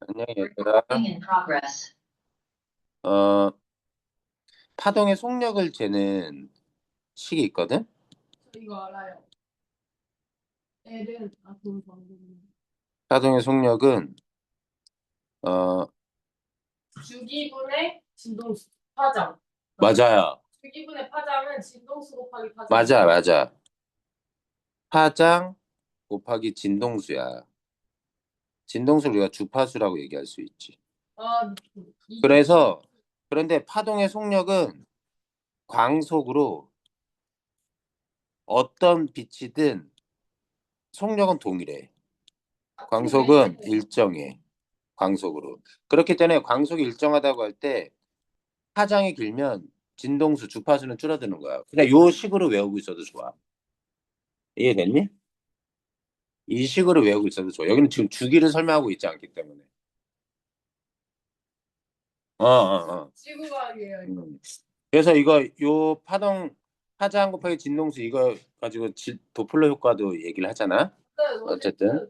안녕 얘들아. 어, 파동의 속력을 재는 식이 있거든? 저 이거 알아요. L은 좋은 방법이네. 파동의 속력은 어, 주기분의 진동수 파장. 맞아요. 주기분의 파장은 진동수 곱하기 맞아, 파장이에요. 맞아. 파장 곱하기 진동수야. 진동수를 우리가 주파수라고 얘기할 수 있지. 이게 진 그래서 그런데 파동의 속력은 광속으로 어떤 빛이든 속력은 동일해. 같은데 광속은 일정해. 광속으로. 그렇기 때문에 광속이 일정하다고 할 때 파장이 길면 진동수, 주파수는 줄어드는 거야. 그냥 요 식으로 외우고 있어도 좋아. 이해됐니? 이 식으로 외우고 있어도 좋아. 여기는 지금 주기를 설명하고 있지 않기 때문에. 어. 지구과학이에요, 이거. 그래서 이거 요 파장 곱하기 진동수 이거 가지고 도플러 효과도 얘기를 하잖아. 어쨌든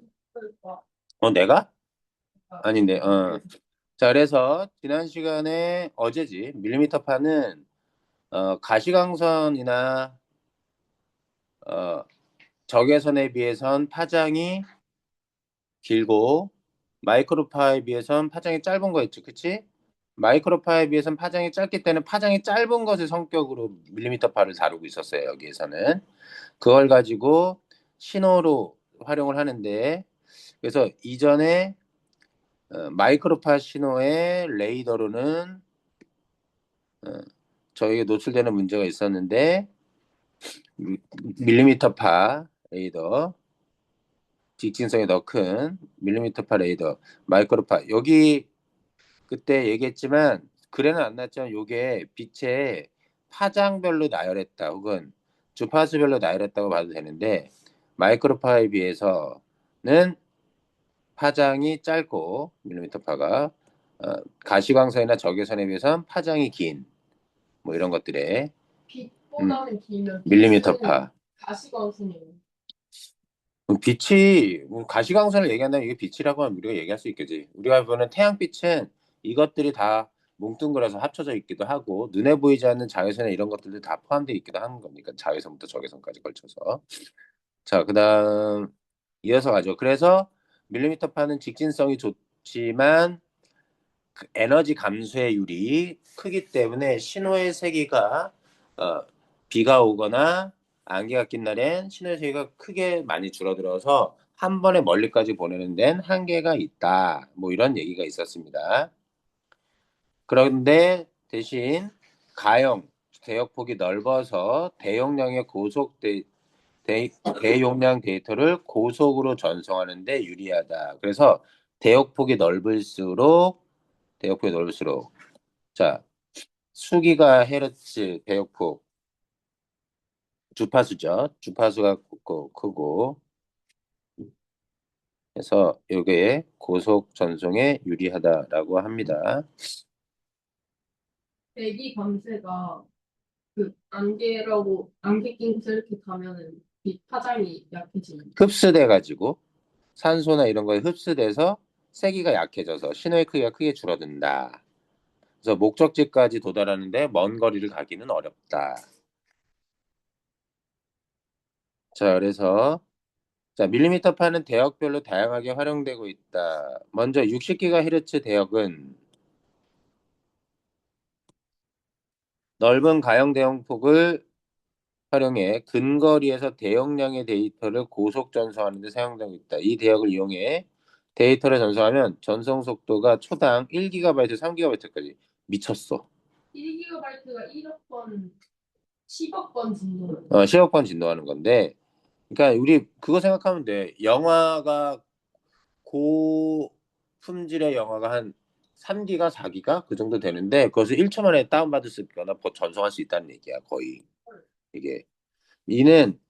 내가 아닌데 자 그래서 지난 시간에 어제지 밀리미터 파는 가시광선이나 어, 적외선에 비해선 파장이 길고 마이크로파에 비해선 파장이 짧은 거 있지, 그치? 마이크로파에 비해선 파장이 짧기 때문에 파장이 짧은 것의 성격으로 밀리미터파를 다루고 있었어요, 여기에서는. 그걸 가지고 신호로 활용을 하는데, 그래서 이전에 마이크로파 신호의 레이더로는 어, 저에게 노출되는 문제가 있었는데, 밀리미터파 레이더, 직진성이 더 큰 밀리미터파 레이더, 마이크로파. 여기 그때 얘기했지만 글에는 안 났지만 요게 빛의 파장별로 나열했다 혹은 주파수별로 나열했다고 봐도 되는데 마이크로파에 비해서는 파장이 짧고 밀리미터파가 가시광선이나 적외선에 비해서는 파장이 긴 뭐 이런 것들에 빛보다는 길면 빛은 밀리미터파 가시광선이에요. 빛이 가시광선을 얘기한다면 이게 빛이라고 하면 우리가 얘기할 수 있겠지. 우리가 보는 태양빛은 이것들이 다 뭉뚱그려서 합쳐져 있기도 하고 눈에 보이지 않는 자외선에 이런 것들도 다 포함되어 있기도 하는 겁니까? 자외선부터 적외선까지 걸쳐서. 자, 그다음 이어서 가죠. 그래서 밀리미터 파는 직진성이 좋지만 그 에너지 감소율이 크기 때문에 신호의 세기가 어, 비가 오거나 안개가 낀 날엔 신호의 세기가 크게 많이 줄어들어서 한 번에 멀리까지 보내는 데는 한계가 있다. 뭐 이런 얘기가 있었습니다. 그런데 대신 가용 대역폭이 넓어서 대용량의 대, 대용량 데이터를 고속으로 전송하는 데 유리하다. 그래서 대역폭이 넓을수록 자, 수기가 헤르츠 대역폭 주파수죠. 주파수가 크고 해서 이게 고속 전송에 유리하다라고 합니다. 대기 광세가 안개라고 안개 낀 곳에 이렇게 가면은 빛 파장이 약해지는. 흡수돼 가지고 산소나 이런 거에 흡수돼서 세기가 약해져서 신호의 크기가 크게 줄어든다. 그래서 목적지까지 도달하는데 먼 거리를 가기는 어렵다. 자, 그래서 자, 밀리미터 파는 대역별로 다양하게 활용되고 있다. 먼저 60GHz 대역은 넓은 가용 대용폭을 활용해 근거리에서 대용량의 데이터를 고속 전송하는 데 사용되고 있다. 이 대역을 이용해 데이터를 전송하면 전송 속도가 초당 1GB, 3GB까지 미쳤어. 1GB가 1억 번, 10억 번 진동. 10억 번 진동하는 건데, 그러니까 우리 그거 생각하면 돼. 영화가 고품질의 영화가 한 3기가, 4기가 그 정도 되는데 그것을 1초 만에 다운받을 수 있거나 전송할 수 있다는 얘기야, 거의. 이게. 이는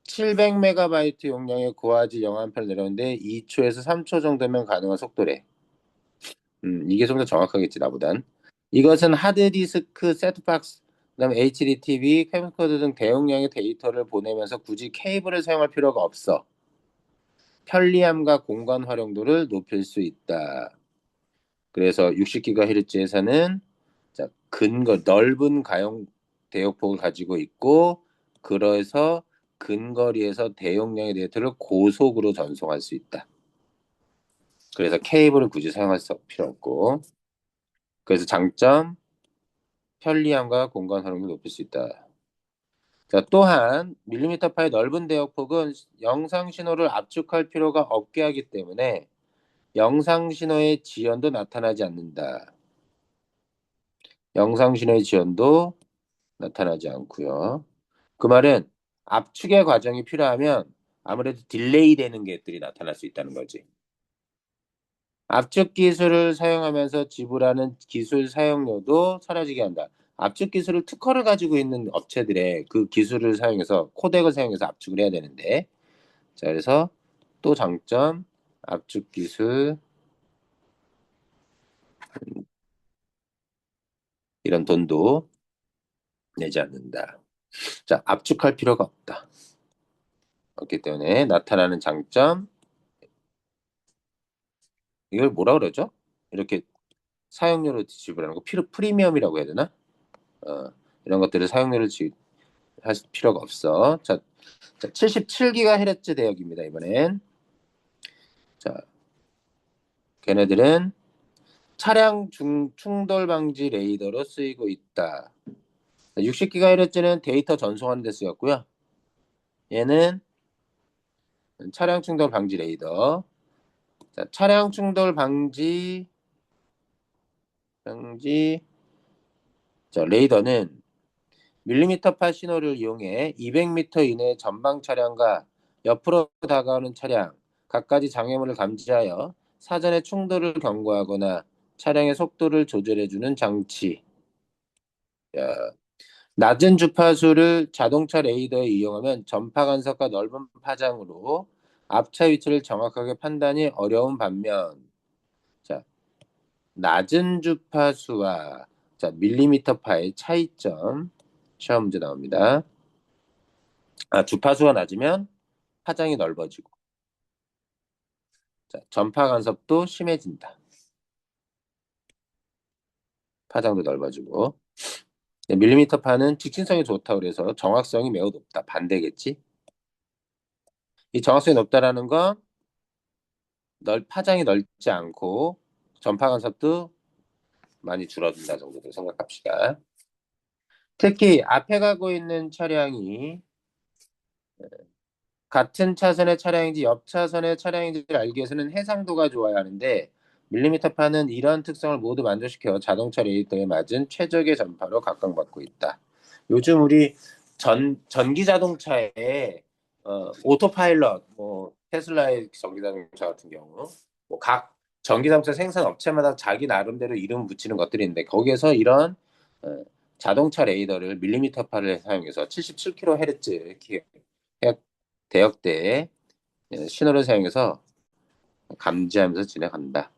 700MB 용량의 고화질 영화 한 편을 내렸는데 2초에서 3초 정도면 가능한 속도래. 이게 좀 더 정확하겠지, 나보단. 이것은 하드디스크, 셋톱박스, 그다음에 HD TV, 캠코더 등 대용량의 데이터를 보내면서 굳이 케이블을 사용할 필요가 없어. 편리함과 공간 활용도를 높일 수 있다. 그래서 60GHz에서는 자, 넓은 가용 대역폭을 가지고 있고 그래서 근거리에서 대용량의 데이터를 고속으로 전송할 수 있다. 그래서 케이블을 굳이 사용할 필요 없고 그래서 장점 편리함과 공간 활용도 높일 수 있다. 자, 또한 밀리미터 파의 넓은 대역폭은 영상 신호를 압축할 필요가 없게 하기 때문에 영상 신호의 지연도 나타나지 않는다. 영상 신호의 지연도 나타나지 않고요. 그 말은 압축의 과정이 필요하면 아무래도 딜레이 되는 것들이 나타날 수 있다는 거지. 압축 기술을 사용하면서 지불하는 기술 사용료도 사라지게 한다. 압축 기술을 특허를 가지고 있는 업체들의 그 기술을 사용해서 코덱을 사용해서 압축을 해야 되는데 자 그래서 또 장점 압축 기술 이런 돈도 내지 않는다. 자 압축할 필요가 없다. 없기 때문에 나타나는 장점 이걸 뭐라 그러죠? 이렇게 사용료를 지불하는 거 프리미엄이라고 해야 되나? 어, 이런 것들을 사용료를 할 필요가 없어. 자, 77GHz 대역입니다. 이번엔 자 걔네들은 차량 충돌 방지 레이더로 쓰이고 있다. 60GHz는 데이터 전송하는 데 쓰였고요. 얘는 차량 충돌 방지 레이더. 자, 차량 충돌 방지 레이더는 밀리미터파 신호를 이용해 200m 이내 전방 차량과 옆으로 다가오는 차량, 갖가지 장애물을 감지하여 사전에 충돌을 경고하거나 차량의 속도를 조절해주는 장치. 야, 낮은 주파수를 자동차 레이더에 이용하면 전파 간섭과 넓은 파장으로 앞차 위치를 정확하게 판단이 어려운 반면, 자, 낮은 주파수와 밀리미터파의 차이점 시험 문제 나옵니다. 주파수가 낮으면 파장이 넓어지고 전파 간섭도 심해진다. 파장도 넓어지고 밀리미터 파는 직진성이 좋다고 그래서 정확성이 매우 높다. 반대겠지? 이 정확성이 높다라는 건 파장이 넓지 않고 전파 간섭도 많이 줄어든다 정도로 생각합시다. 특히 앞에 가고 있는 차량이 같은 차선의 차량인지 옆 차선의 차량인지를 알기 위해서는 해상도가 좋아야 하는데 밀리미터파는 이런 특성을 모두 만족시켜 자동차 레이더에 맞은 최적의 전파로 각광받고 있다. 요즘 우리 전기 자동차에 오토파일럿, 뭐 테슬라의 전기 자동차 같은 경우, 뭐 각 전기 자동차 생산 업체마다 자기 나름대로 이름 붙이는 것들이 있는데 거기에서 이런 어, 자동차 레이더를 밀리미터파를 사용해서 77kHz 대역대에 신호를 사용해서 감지하면서 진행한다.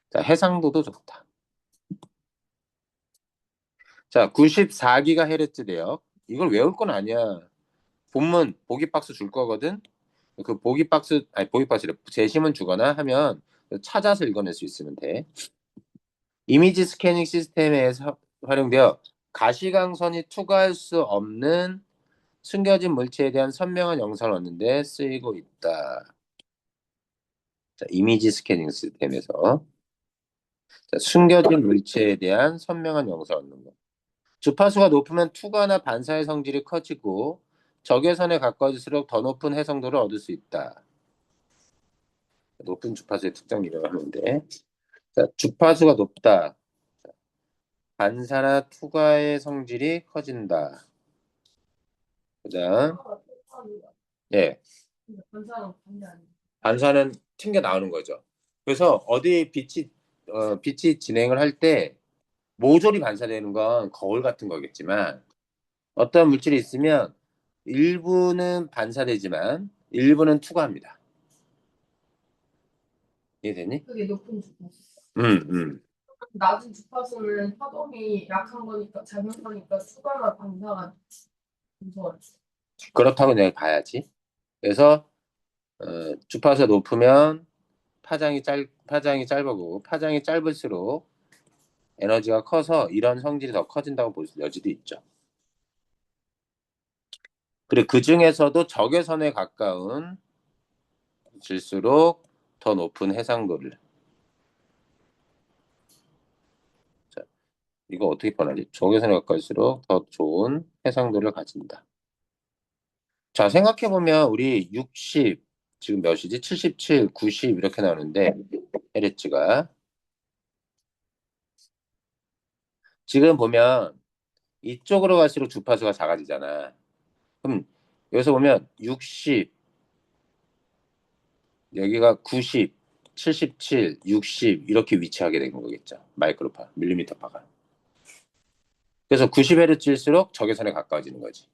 자, 해상도도 좋다. 자, 94GHz 대역. 이걸 외울 건 아니야. 본문 보기 박스 줄 거거든. 그 보기 박스 아니 보기 박스래 제시문 주거나 하면 찾아서 읽어낼 수 있으면 돼. 이미지 스캐닝 시스템에 활용되어 가시광선이 투과할 수 없는 숨겨진 물체에 대한 선명한 영상을 얻는 데 쓰이고 있다. 자, 이미지 스캐닝 시스템에서 숨겨진 물체에 대한 선명한 영상을 얻는 것. 주파수가 높으면 투과나 반사의 성질이 커지고 적외선에 가까워질수록 더 높은 해상도를 얻을 수 있다. 높은 주파수의 특정 이라고 하는데 자, 주파수가 높다. 반사나 투과의 성질이 커진다. 그다음 예, 반사는 튕겨 나오는 거죠. 그래서 어디 빛이 진행을 할 때 모조리 반사되는 건 거울 같은 거겠지만 어떤 물질이 있으면 일부는 반사되지만 일부는 투과합니다. 이해되니? 그게 높은 주파수. 음, 음. 낮은 주파수는 파동이 약한 거니까 작용하니까 수가나 반사가 무서워요. 그렇다고 내가 봐야지. 그래서 주파수가 높으면 파장이 짧고 파장이 짧을수록 에너지가 커서 이런 성질이 더 커진다고 볼 여지도 있죠. 그리고 그 중에서도 적외선에 가까운 질수록 더 높은 해상도를. 자, 이거 어떻게 표현하지? 적외선에 가까울수록 더 좋은 해상도를 가진다. 자, 생각해보면 우리 60, 지금 몇이지? 77, 90 이렇게 나오는데 헤르츠가 지금 보면 이쪽으로 갈수록 주파수가 작아지잖아. 그럼 여기서 보면 60, 여기가 90, 77, 60 이렇게 위치하게 된 거겠죠. 마이크로파, 밀리미터파가. 그래서 90Hz일수록 적외선에 가까워지는 거지.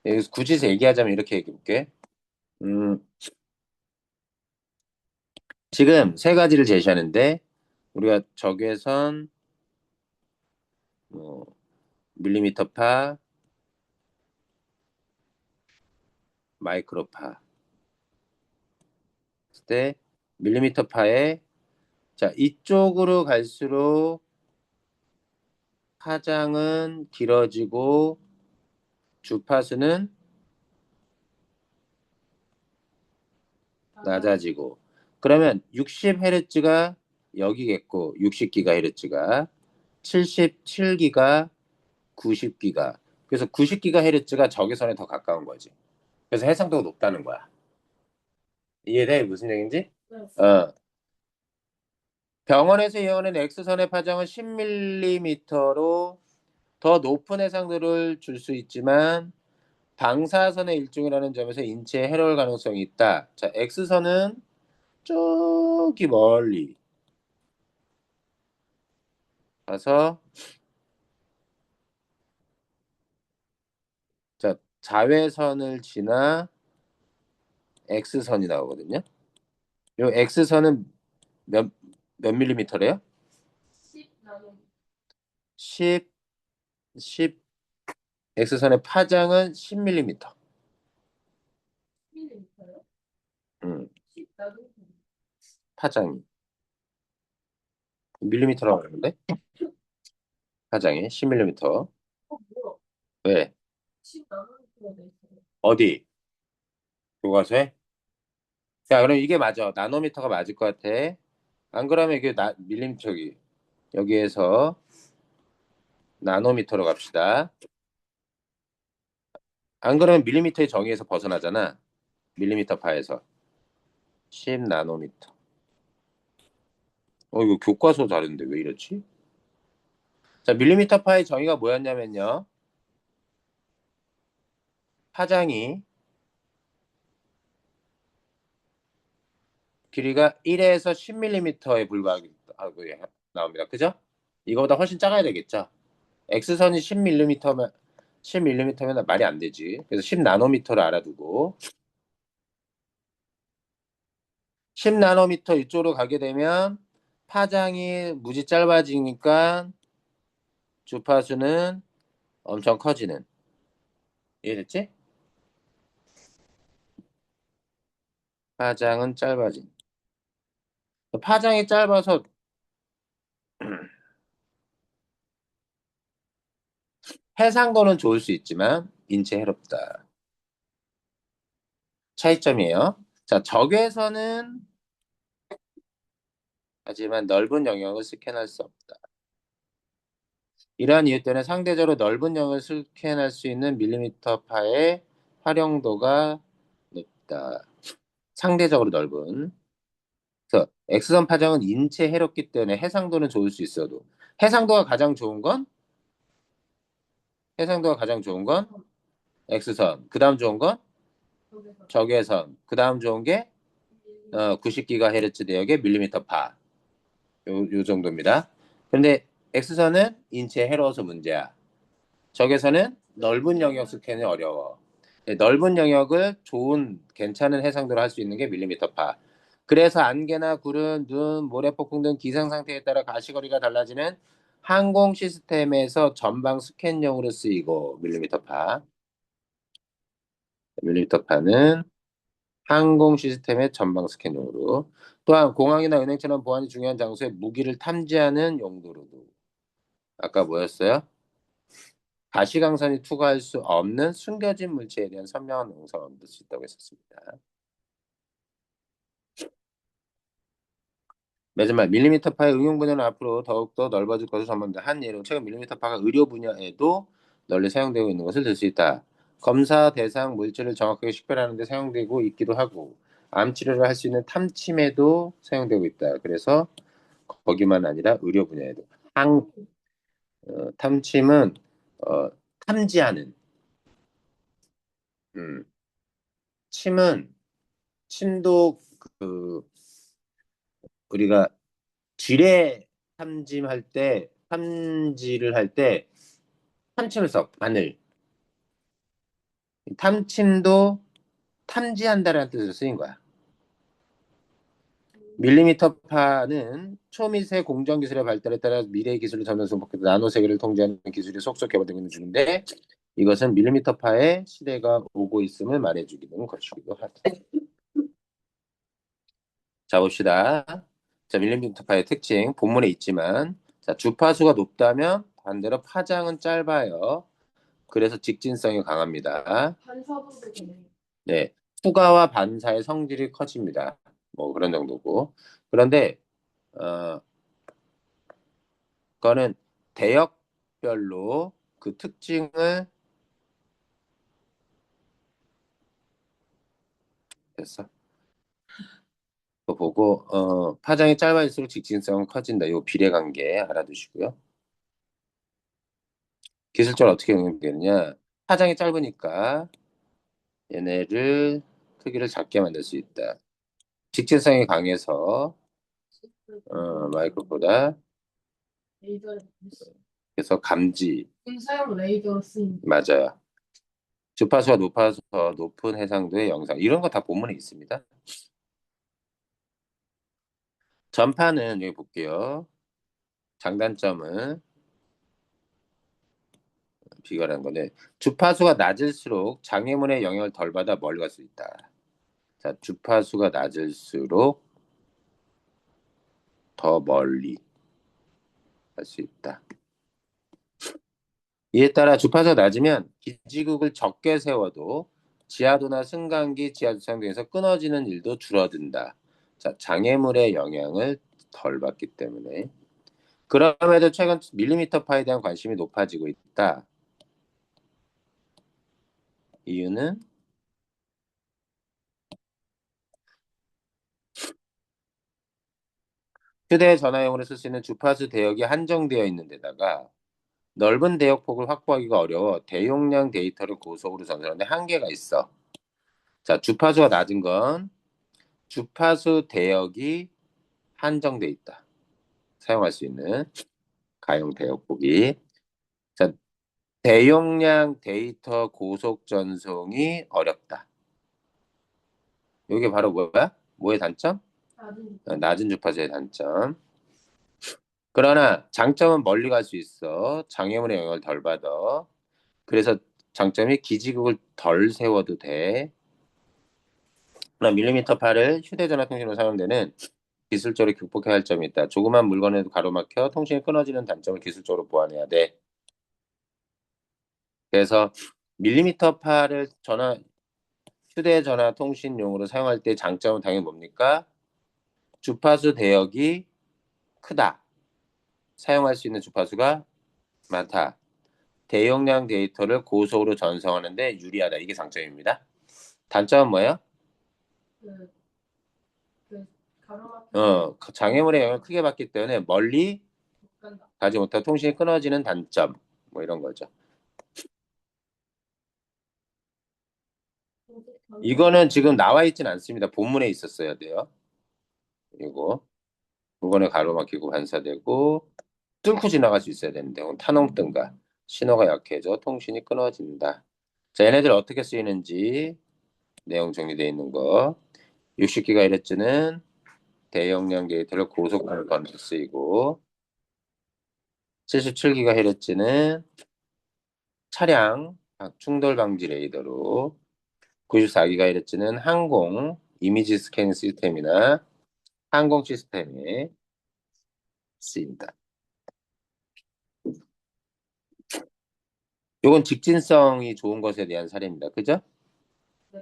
여기서 굳이 얘기하자면 이렇게 얘기해 볼게. 음, 지금 세 가지를 제시하는데 우리가 적외선, 뭐 밀리미터파, 마이크로파 때 밀리미터파에 자 이쪽으로 갈수록 파장은 길어지고 주파수는 낮아지고 그러면 60Hz가 여기겠고 60GHz가 77기가 90기가 그래서 90GHz가 적외선에 더 가까운 거지. 그래서 해상도가 높다는 거야. 이해돼? 무슨 얘기인지? 네. 병원에서 이용하는 X선의 파장은 10mm로 더 높은 해상도를 줄 수 있지만 방사선의 일종이라는 점에서 인체에 해로울 가능성이 있다. 자, X선은 저기 멀리 가서 자, 자외선을 지나 X선이 나오거든요. 요 X선은 몇, 몇 밀리미터래요? 10 나누기 10, 10, X선의 파장은 10mm. 10mm요? 음, 10 나누기 파장이. 밀리미터라고 하는데? 파장이 10mm. 뭐야? 왜? 10 나누기가 돼 있어요. 어디? 교과서에? 자, 그럼 이게 맞아. 나노미터가 맞을 것 같아. 안 그러면 이게 밀리미터기. 여기에서 나노미터로 갑시다. 안 그러면 밀리미터의 정의에서 벗어나잖아. 밀리미터 파에서. 10 나노미터. 이거 교과서 다른데 왜 이렇지? 자, 밀리미터 파의 정의가 뭐였냐면요. 파장이 길이가 1에서 10mm에 불과하고 나옵니다. 그죠? 이거보다 훨씬 작아야 되겠죠? X선이 10mm면 10mm면 말이 안 되지. 그래서 10 나노미터를 알아두고 10 나노미터 이쪽으로 가게 되면 파장이 무지 짧아지니까 주파수는 엄청 커지는. 이해됐지? 파장은 짧아진. 파장이 짧아서 해상도는 좋을 수 있지만 인체 해롭다. 차이점이에요. 자, 적외선은 하지만 넓은 영역을 스캔할 수 없다. 이러한 이유 때문에 상대적으로 넓은 영역을 스캔할 수 있는 밀리미터 파의 활용도가 높다. 상대적으로 넓은. 그래서 X선 파장은 인체에 해롭기 때문에 해상도는 좋을 수 있어도 해상도가 가장 좋은 건 해상도가 가장 좋은 건 X선. 그다음 좋은 건 적외선 적외선. 그다음 좋은 게 90GHz 대역의 밀리미터 파. 요 정도입니다. 근데 X선은 인체에 해로워서 문제야. 적외선은 넓은 영역 스캔이 어려워. 네, 넓은 영역을 좋은 괜찮은 해상도로 할 수 있는 게 밀리미터 파. 그래서 안개나 구름, 눈, 모래폭풍 등 기상 상태에 따라 가시거리가 달라지는 항공 시스템에서 전방 스캔용으로 쓰이고 밀리미터 파. 밀리미터 파는 항공 시스템의 전방 스캔용으로 또한 공항이나 은행처럼 보안이 중요한 장소에 무기를 탐지하는 용도로도. 아까 뭐였어요? 가시광선이 투과할 수 없는 숨겨진 물체에 대한 선명한 농사를 얻을 수 있다고 했었습니다. 마지막 밀리미터 파의 응용 분야는 앞으로 더욱더 넓어질 것으로 전망된다. 한 예로 최근 밀리미터 파가 의료 분야에도 널리 사용되고 있는 것을 들 수 있다. 검사 대상 물질을 정확하게 식별하는 데 사용되고 있기도 하고 암 치료를 할 수 있는 탐침에도 사용되고 있다. 그래서 거기만 아니라 의료 분야에도. 탐침은 어, 탐지하는. 음, 침은 침도 그 우리가 지뢰 탐지할 때 탐지를 할 때 탐침을 써. 바늘. 탐침도 탐지한다라는 뜻으로 쓰인 거야. 밀리미터 파는 초미세 공정 기술의 발달에 따라 미래의 기술을 점점 승복해서 나노 세계를 통제하는 기술이 속속 개발되고 있는 중인데 이것은 밀리미터 파의 시대가 오고 있음을 말해주기는 것이기도 하다. 자 봅시다. 자 밀리미터 파의 특징 본문에 있지만 자 주파수가 높다면 반대로 파장은 짧아요. 그래서 직진성이 강합니다. 반사도도 되네. 네, 투과와 반사의 성질이 커집니다. 뭐 그런 정도고. 그런데 그거는 대역별로 그 특징을 됐어. 그거 보고 파장이 짧아질수록 직진성은 커진다. 요 비례관계 알아두시고요. 기술적으로 어떻게 응용되느냐? 파장이 짧으니까 얘네를 크기를 작게 만들 수 있다. 직진성이 강해서 마이크로보다 레이저를 그래서 감지 사용 레이저로 쓰인 맞아요. 주파수가 높아서 높은 해상도의 영상 이런 거 다 본문에 있습니다. 전파는 여기 볼게요. 장단점은 비교하는 건데 주파수가 낮을수록 장애물의 영향을 덜 받아 멀리 갈 수 있다. 자, 주파수가 낮을수록 더 멀리 갈 수 있다. 이에 따라 주파수가 낮으면 기지국을 적게 세워도 지하도나 승강기, 지하주차장 등에서 끊어지는 일도 줄어든다. 자, 장애물의 영향을 덜 받기 때문에. 그럼에도 최근 밀리미터 파에 대한 관심이 높아지고 있다. 이유는 휴대전화용으로 쓸 수 있는 주파수 대역이 한정되어 있는 데다가 넓은 대역폭을 확보하기가 어려워 대용량 데이터를 고속으로 전송하는데 한계가 있어. 자, 주파수가 낮은 건 주파수 대역이 한정돼 있다. 사용할 수 있는 가용 대역폭이. 자, 대용량 데이터 고속 전송이 어렵다. 이게 바로 뭐야? 뭐의 단점? 낮은 주파수의 단점. 그러나 장점은 멀리 갈 수 있어. 장애물의 영향을 덜 받아. 그래서 장점이 기지국을 덜 세워도 돼. 그러나 밀리미터 팔을 휴대전화 통신으로 사용되는 기술적으로 극복해야 할 점이 있다. 조그만 물건에도 가로막혀 통신이 끊어지는 단점을 기술적으로 보완해야 돼. 그래서 밀리미터 팔을 휴대전화 통신용으로 사용할 때 장점은 당연히 뭡니까? 주파수 대역이 크다. 사용할 수 있는 주파수가 많다. 대용량 데이터를 고속으로 전송하는데 유리하다. 이게 장점입니다. 단점은 뭐예요? 그, 장애물의 영향을 크게 받기 때문에 멀리 간다. 가지 못하고 통신이 끊어지는 단점. 뭐 이런 거죠. 이거는 지금 나와 있진 않습니다. 본문에 있었어야 돼요. 이거 물건에 가로막히고 반사되고 뚫고 지나갈 수 있어야 되는데 탄홍등과 신호가 약해져 통신이 끊어진다. 자, 얘네들 어떻게 쓰이는지 내용 정리되어 있는 거. 60GHz는 대용량 데이터를 고속도로 건져 쓰이고 77GHz는 차량 충돌 방지 레이더로 94GHz는 항공 이미지 스캐닝 시스템이나 항공 시스템에 쓰인다. 요건 직진성이 좋은 것에 대한 사례입니다. 그죠? 네.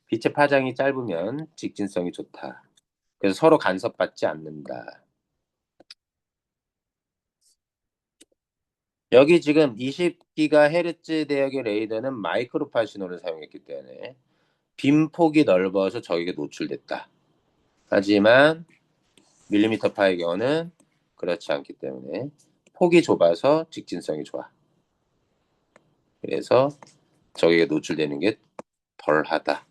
빛의 파장이 짧으면 직진성이 좋다. 그래서 서로 간섭받지 않는다. 여기 지금 20GHz 대역의 레이더는 마이크로파 신호를 사용했기 때문에 빔폭이 넓어서 적에게 노출됐다. 하지만 밀리미터 파의 경우는 그렇지 않기 때문에 폭이 좁아서 직진성이 좋아. 그래서 적에게 노출되는 게 덜하다.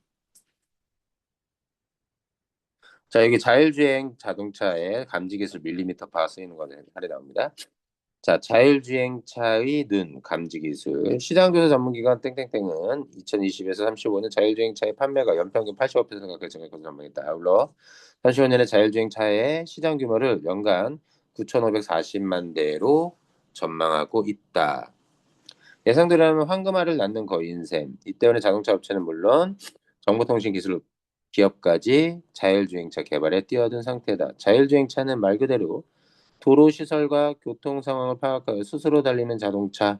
자, 여기 자율주행 자동차의 감지기술 밀리미터파가 쓰이는 거는 하래 나옵니다. 자, 자율주행차의 눈 감지기술 시장조사 전문기관 땡땡땡은 2020에서 35년 자율주행차의 판매가 연평균 85%가 가까이 증가할 것으로 전망했다. 아울러 35년에 자율주행차의 시장 규모를 연간 9,540만 대로 전망하고 있다. 예상대로라면 황금알을 낳는 거인 셈. 이 때문에 자동차 업체는 물론 정보통신 기술 기업까지 자율주행차 개발에 뛰어든 상태다. 자율주행차는 말 그대로 도로 시설과 교통 상황을 파악하여 스스로 달리는 자동차.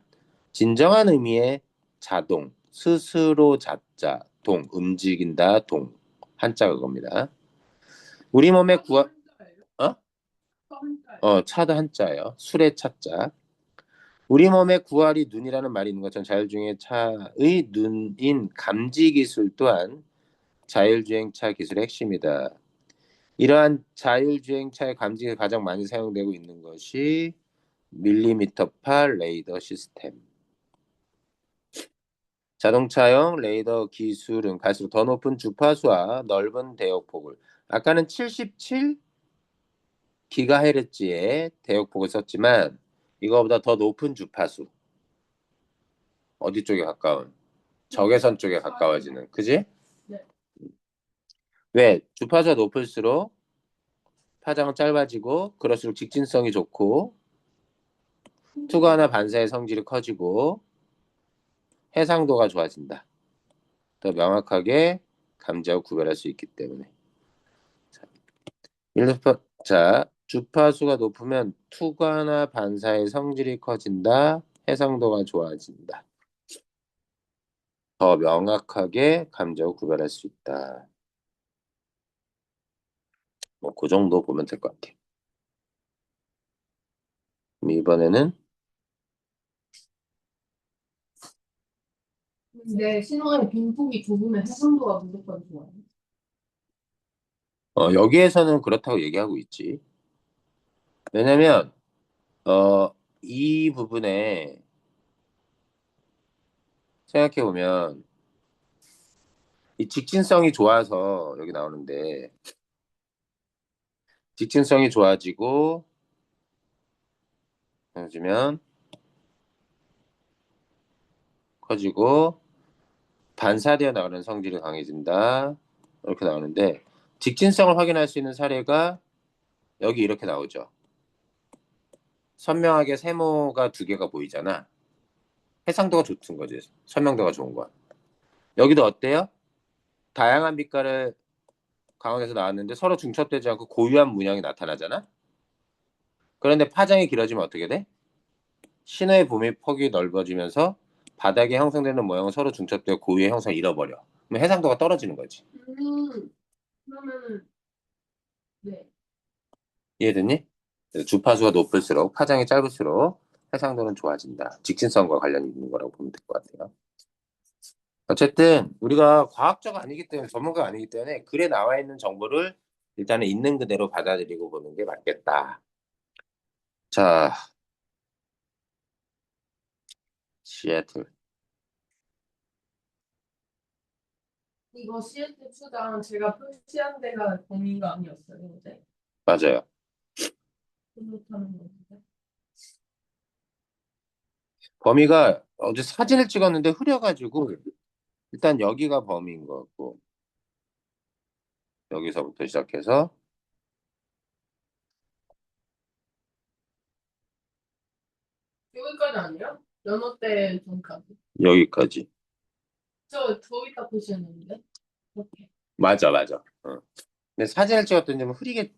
진정한 의미의 자동, 스스로 자자, 동, 움직인다, 동. 한자 그겁니다. 우리 몸의 구하, 어? 차도 한자예요. 술의 차자. 우리 몸의 구할이 눈이라는 말이 있는 것처럼 자율주행차의 눈인 감지 기술 또한 자율주행차 기술의 핵심이다. 이러한 자율주행차의 감지가 가장 많이 사용되고 있는 것이 밀리미터파 레이더 시스템. 자동차용 레이더 기술은 갈수록 더 높은 주파수와 넓은 대역폭을 아까는 77GHz의 대역폭을 썼지만 이거보다 더 높은 주파수 어디 쪽에 가까운? 적외선 쪽에 가까워지는 그지? 네. 왜? 주파수가 높을수록 파장은 짧아지고 그럴수록 직진성이 좋고 투과나 반사의 성질이 커지고 해상도가 좋아진다. 더 명확하게 감지하고 구별할 수 있기 때문에. 자, 주파수가 높으면 투과나 반사의 성질이 커진다. 해상도가 좋아진다. 더 명확하게 감지하고 구별할 수 있다. 뭐 그 정도 보면 될 것 같아. 그럼 이번에는 근데 신호의 빈폭이 좁으면 해상도가 무조건 좋아요. 여기에서는 그렇다고 얘기하고 있지. 왜냐면 이 부분에 생각해 보면 이 직진성이 좋아서 여기 나오는데 직진성이 좋아지고 커지면 커지고 반사되어 나오는 성질이 강해진다. 이렇게 나오는데 직진성을 확인할 수 있는 사례가 여기 이렇게 나오죠. 선명하게 세모가 두 개가 보이잖아. 해상도가 좋은 거지. 선명도가 좋은 거야. 여기도 어때요? 다양한 빛깔을 강원에서 나왔는데 서로 중첩되지 않고 고유한 문양이 나타나잖아. 그런데 파장이 길어지면 어떻게 돼? 신호의 범위 폭이 넓어지면서 바닥에 형성되는 모양은 서로 중첩되어 고유의 형성을 잃어버려. 그럼 해상도가 떨어지는 거지. 그러면은 네. 이해됐니? 그래서 주파수가 높을수록 파장이 짧을수록 해상도는 좋아진다. 직진성과 관련이 있는 거라고 보면 될 것 같아요. 어쨌든 우리가 과학자가 아니기 때문에 전문가가 아니기 때문에 글에 나와 있는 정보를 일단은 있는 그대로 받아들이고 보는 게 맞겠다. 자, 시애틀. 이거 CF 추장 제가 표시한 데가 범위가 아니었어요, 어제. 맞아요. 그렇다는 건데. 범위가 어제 사진을 찍었는데 흐려가지고 일단 여기가 범위인 것 같고 여기서부터 시작해서 여기까지 아니에요? 연어 때 전까지. 여기까지. 저 이따 표시했는데. 이렇게. 맞아, 맞아. 어. 근데 사진을 찍었더니 좀 흐리게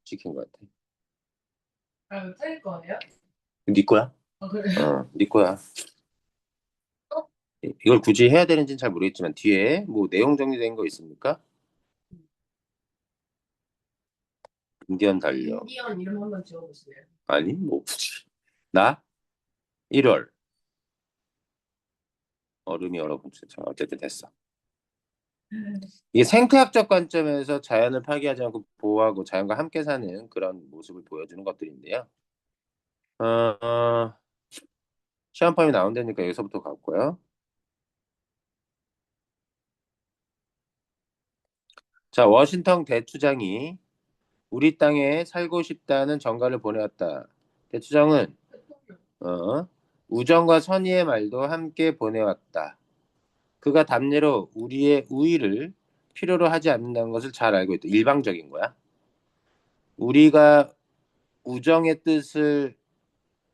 찍힌 것 같아. 아, 이거 틀릴 거예요? 네 거야? 아, 그래요? 네 거야. 이걸 굳이 해야 되는지는 잘 모르겠지만 뒤에 뭐 내용 정리된 거 있습니까? 인디언 달력. 인디언 이름 한번 지어보실래요? 아니 뭐 굳이. 나 1월 얼음이 얼어붙죠. 어쨌든 됐어. 이게 생태학적 관점에서 자연을 파괴하지 않고 보호하고 자연과 함께 사는 그런 모습을 보여주는 것들인데요. 어, 어, 시험범위 나온다니까 여기서부터 갔고요. 자, 워싱턴 대추장이 우리 땅에 살고 싶다는 전가를 보내왔다. 대추장은 대통령. 어, 우정과 선의의 말도 함께 보내왔다. 그가 답례로 우리의 우위를 필요로 하지 않는다는 것을 잘 알고 있다. 일방적인 거야. 우리가 우정의 뜻을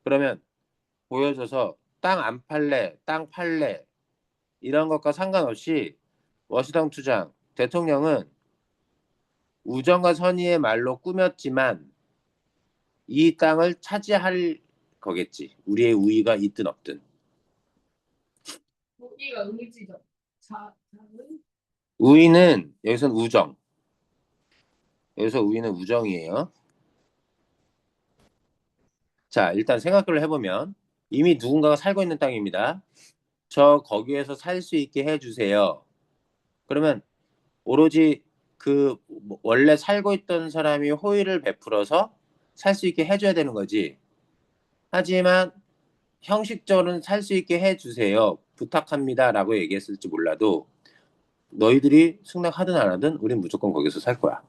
그러면 보여줘서 땅 안 팔래, 땅 팔래 이런 것과 상관없이 워시덩 투장 대통령은 우정과 선의의 말로 꾸몄지만 이 땅을 차지할 거겠지. 우리의 우위가 있든 없든. 여기가 의지죠. 자는 우위는 여기서는 우정. 여기서 우위는 우정이에요. 자, 일단 생각을 해보면 이미 누군가가 살고 있는 땅입니다. 저 거기에서 살 수 있게 해주세요. 그러면 오로지 원래 살고 있던 사람이 호의를 베풀어서 살 수 있게 해줘야 되는 거지. 하지만 형식적으로는 살 수 있게 해주세요. 부탁합니다라고 얘기했을지 몰라도 너희들이 승낙하든 안 하든 우린 무조건 거기서 살 거야.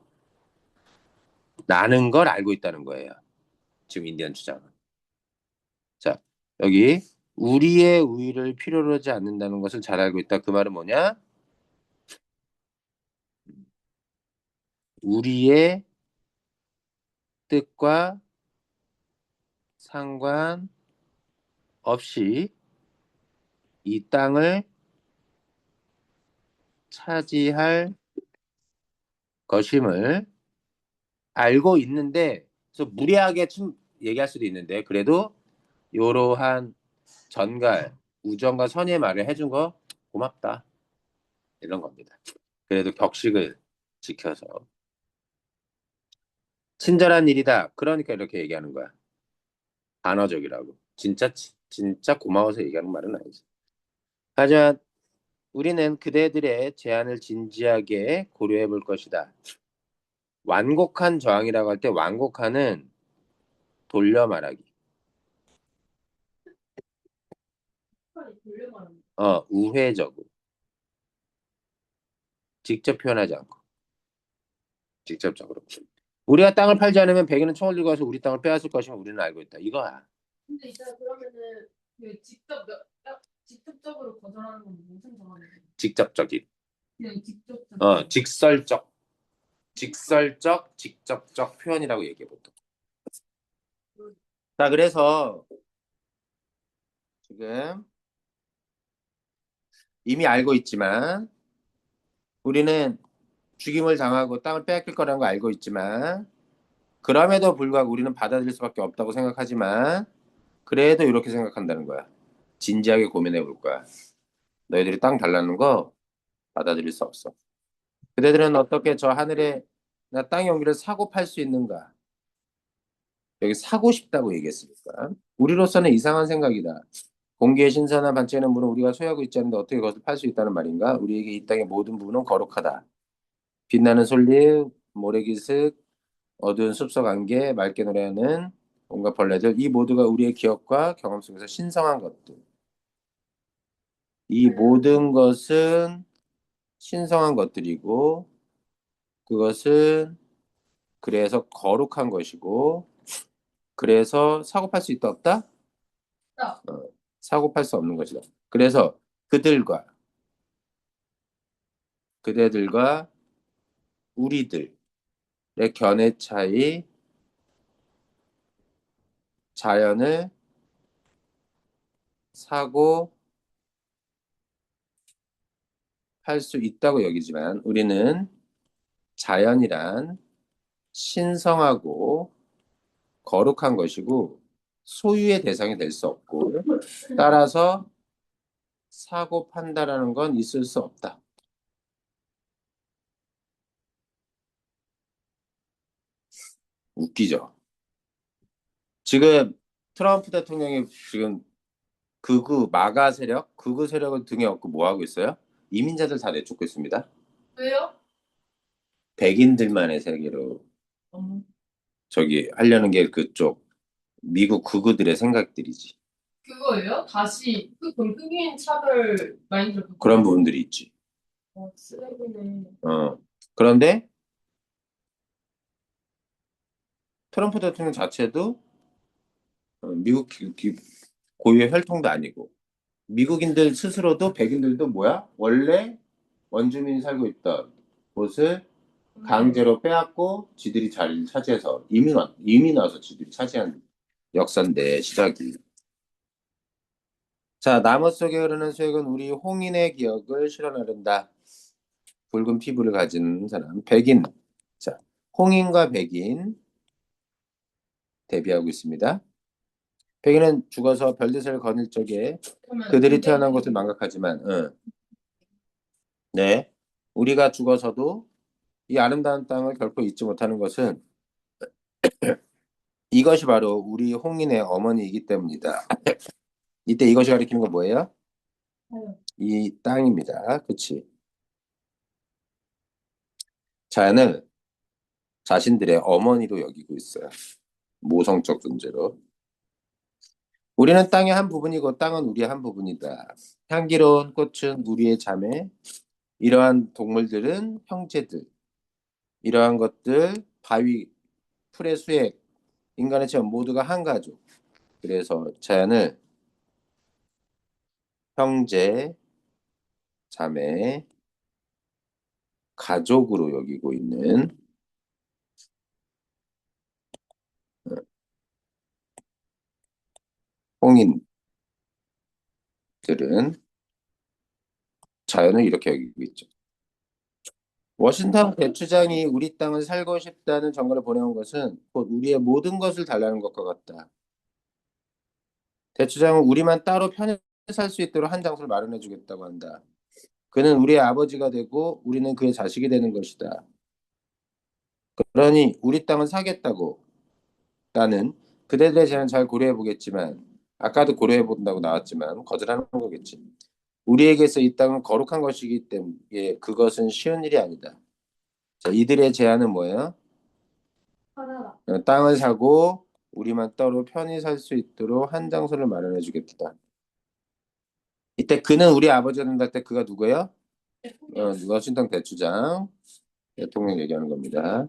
라는 걸 알고 있다는 거예요. 지금 인디언 주장은. 자, 여기 우리의 우위를 필요로 하지 않는다는 것을 잘 알고 있다. 그 말은 뭐냐? 우리의 뜻과 상관없이 이 땅을 차지할 것임을 알고 있는데, 그래서 무리하게 얘기할 수도 있는데, 그래도 이러한 전갈, 우정과 선의의 말을 해준 거 고맙다. 이런 겁니다. 그래도 격식을 지켜서. 친절한 일이다. 그러니까 이렇게 얘기하는 거야. 반어적이라고. 진짜 고마워서 얘기하는 말은 아니지. 하지만 우리는 그대들의 제안을 진지하게 고려해 볼 것이다. 완곡한 저항이라고 할 때 완곡한은 돌려 말하기. 빨리 돌려 말합니다. 우회적으로. 직접 표현하지 않고. 직접적으로. 우리가 땅을 팔지 않으면 백인은 총을 들고 와서 우리 땅을 빼앗을 것임을 우리는 알고 있다. 이거야. 근데 있잖아 그러면은 그 직접적으로 거절하는 건 무슨 상황이에요? 직접적인. 그냥 직접적. 직설적. 직접적 표현이라고 얘기해 보통. 자, 그래서 지금 이미 알고 있지만 우리는 죽임을 당하고 땅을 빼앗길 거라는 거 알고 있지만 그럼에도 불구하고 우리는 받아들일 수밖에 없다고 생각하지만 그래도 이렇게 생각한다는 거야. 진지하게 고민해 볼 거야. 너희들이 땅 달라는 거 받아들일 수 없어. 그대들은 어떻게 저 하늘에 나 땅 용기를 사고 팔 수 있는가? 여기 사고 싶다고 얘기했으니까. 우리로서는 이상한 생각이다. 공기의 신선한 반짝이는 물은 우리가 소유하고 있지 않은데 어떻게 그것을 팔 수 있다는 말인가? 우리에게 이 땅의 모든 부분은 거룩하다. 빛나는 솔잎, 모래기슭, 어두운 숲속 안개, 맑게 노래하는 온갖 벌레들, 이 모두가 우리의 기억과 경험 속에서 신성한 것들. 이 모든 것은 신성한 것들이고, 그것은 그래서 거룩한 것이고, 그래서 사고 팔 수 있다 없다? 딱. 어, 사고 팔 수 없는 것이다. 그래서 그들과 그대들과 우리들의 견해 차이, 자연을 사고 팔 수 있다고 여기지만 우리는 자연이란 신성하고 거룩한 것이고 소유의 대상이 될 수 없고 따라서 사고 판단하는 건 있을 수 없다. 웃기죠? 지금 트럼프 대통령이 지금 마가 세력, 극우 세력을 등에 업고 뭐 하고 있어요? 이민자들 다 내쫓고 있습니다. 왜요? 백인들만의 세계로 음, 저기 하려는 게 그쪽 미국 극우들의 생각들이지. 그거예요? 다시 그럼 흑인 차별 마인드를 그런 부분들이 있지. 쓰레기네. 어. 그런데 트럼프 대통령 자체도 미국 고유의 혈통도 아니고 미국인들 스스로도 백인들도 뭐야? 원래 원주민이 살고 있던 곳을 강제로 빼앗고 지들이 자리를 차지해서 이민 와서 지들이 차지한 역사인데 시작이. 자, 나무 속에 흐르는 수액은 우리 홍인의 기억을 실어나른다. 붉은 피부를 가진 사람, 백인. 자, 홍인과 백인 대비하고 있습니다. 백인은 죽어서 별빛을 거닐 적에 그들이 태어난 것을 망각하지만, 네, 우리가 죽어서도 이 아름다운 땅을 결코 잊지 못하는 것은 이것이 바로 우리 홍인의 어머니이기 때문이다. 이때 이것이 가리키는 건 뭐예요? 이 땅입니다. 그치? 자연을 자신들의 어머니로 여기고 있어요. 모성적 존재로. 우리는 땅의 한 부분이고 땅은 우리의 한 부분이다. 향기로운 꽃은 우리의 자매, 이러한 동물들은 형제들, 이러한 것들, 바위, 풀의 수액, 인간의 체험 모두가 한 가족. 그래서 자연을 형제, 자매, 가족으로 여기고 있는 홍인들은 자연을 이렇게 여기고 있죠. 워싱턴 대추장이 우리 땅을 살고 싶다는 정거를 보내온 것은 곧 우리의 모든 것을 달라는 것과 같다. 대추장은 우리만 따로 편히 살 수 있도록 한 장소를 마련해 주겠다고 한다. 그는 우리의 아버지가 되고 우리는 그의 자식이 되는 것이다. 그러니 우리 땅을 사겠다고 나는 그대들의 제안을 잘 고려해 보겠지만 아까도 고려해 본다고 나왔지만 거절하는 거겠지. 우리에게서 이 땅은 거룩한 것이기 때문에 그것은 쉬운 일이 아니다. 자, 이들의 제안은 뭐예요? 하나라. 땅을 사고 우리만 따로 편히 살 수 있도록 한 장소를 마련해 주겠다. 이때 그는 우리 아버지가 된다 할 때 그가 누구예요? 워싱턴 대추장 대통령 얘기하는 겁니다.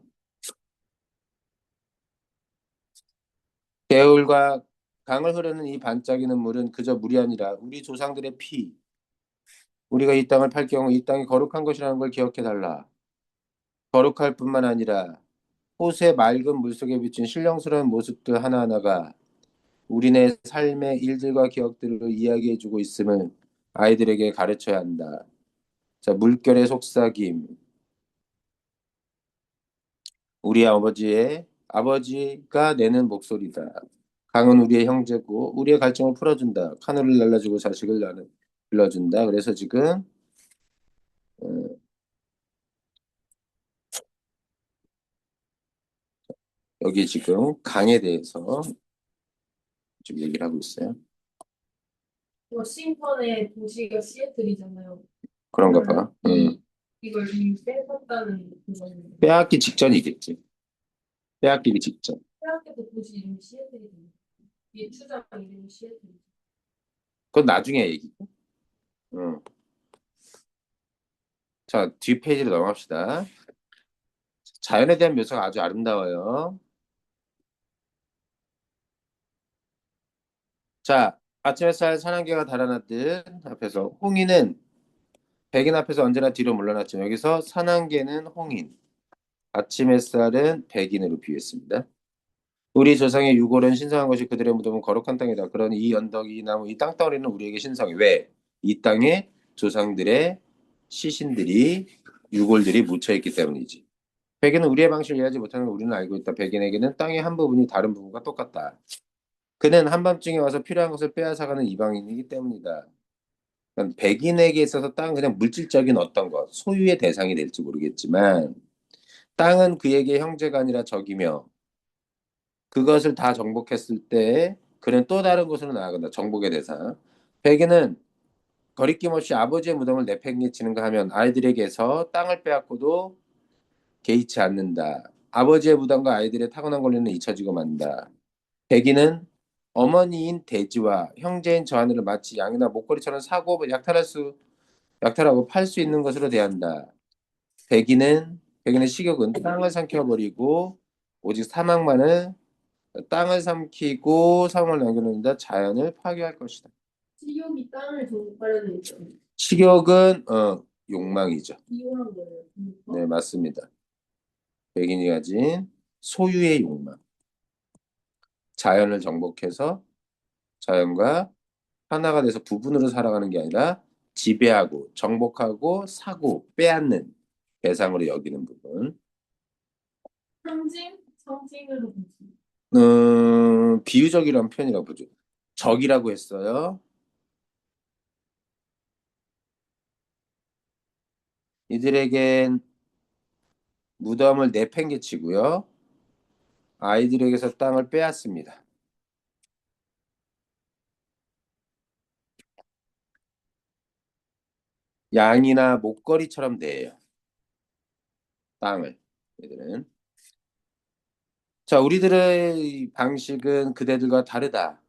개울과 강을 흐르는 이 반짝이는 물은 그저 물이 아니라 우리 조상들의 피. 우리가 이 땅을 팔 경우 이 땅이 거룩한 것이라는 걸 기억해 달라. 거룩할 뿐만 아니라 호수의 맑은 물속에 비친 신령스러운 모습들 하나하나가 우리네 삶의 일들과 기억들을 이야기해주고 있음을 아이들에게 가르쳐야 한다. 자, 물결의 속삭임. 우리 아버지가 내는 목소리다. 강은 우리의 형제고 우리의 갈증을 풀어준다. 카누를 날라주고 자식을 나는 불러준다. 그래서 지금 어, 여기 지금 강에 대해서 지금 얘기를 하고 있어요. 워싱턴의 도시가 시애틀이잖아요. 그런가 봐. 이걸 이미 뺏었다는 그거는. 빼앗기 직전이겠지. 빼앗기기 직전. 대학교도 도시 이름이 시애틀이잖아요. 이 추장 이름이 시애틀. 그건 나중에 얘기고. 응. 자, 뒷페이지로 넘어갑시다. 자연에 대한 묘사가 아주 아름다워요. 자, 아침 햇살 산안개가 달아났듯 앞에서 홍인은 백인 앞에서 언제나 뒤로 물러났죠. 여기서 산안개는 홍인, 아침 햇살은 백인으로 비유했습니다. 우리 조상의 유골은 신성한 것이 그들의 무덤은 거룩한 땅이다. 그러니 이 언덕, 이 나무, 이 땅덩어리는 우리에게 신성해. 왜? 이 땅에 조상들의 시신들이 유골들이 묻혀 있기 때문이지. 백인은 우리의 방식을 이해하지 못하는 걸 우리는 알고 있다. 백인에게는 땅의 한 부분이 다른 부분과 똑같다. 그는 한밤중에 와서 필요한 것을 빼앗아가는 이방인이기 때문이다. 그러니까 백인에게 있어서 땅은 그냥 물질적인 어떤 것, 소유의 대상이 될지 모르겠지만 땅은 그에게 형제가 아니라 적이며 그것을 다 정복했을 때 그는 또 다른 곳으로 나아간다. 정복의 대상. 백인은 거리낌 없이 아버지의 무덤을 내팽개치는가 하면 아이들에게서 땅을 빼앗고도 개의치 않는다. 아버지의 무덤과 아이들의 타고난 권리는 잊혀지고 만다. 백인은 어머니인 돼지와 형제인 저 하늘을 마치 양이나 목걸이처럼 사고 약탈하고 팔 수 있는 것으로 대한다. 백인의 식욕은 땅을 삼켜버리고 오직 땅을 삼키고 사망을 남겨놓는다. 자연을 파괴할 것이다. 식욕이 땅을 정복하려는 있죠. 식욕은 욕망이죠. 이용한 거예요. 네, 맞습니다. 백인이 가진 소유의 욕망. 자연을 정복해서 자연과 하나가 돼서 부분으로 살아가는 게 아니라 지배하고 정복하고 사고 빼앗는 대상으로 여기는 부분. 상징으로 보지. 비유적이라는 표현이라고 보죠. 적이라고 했어요. 이들에겐 무덤을 내팽개치고요. 아이들에게서 땅을 빼앗습니다. 양이나 목걸이처럼 대해요. 땅을. 얘들은. 자, 우리들의 방식은 그대들과 다르다.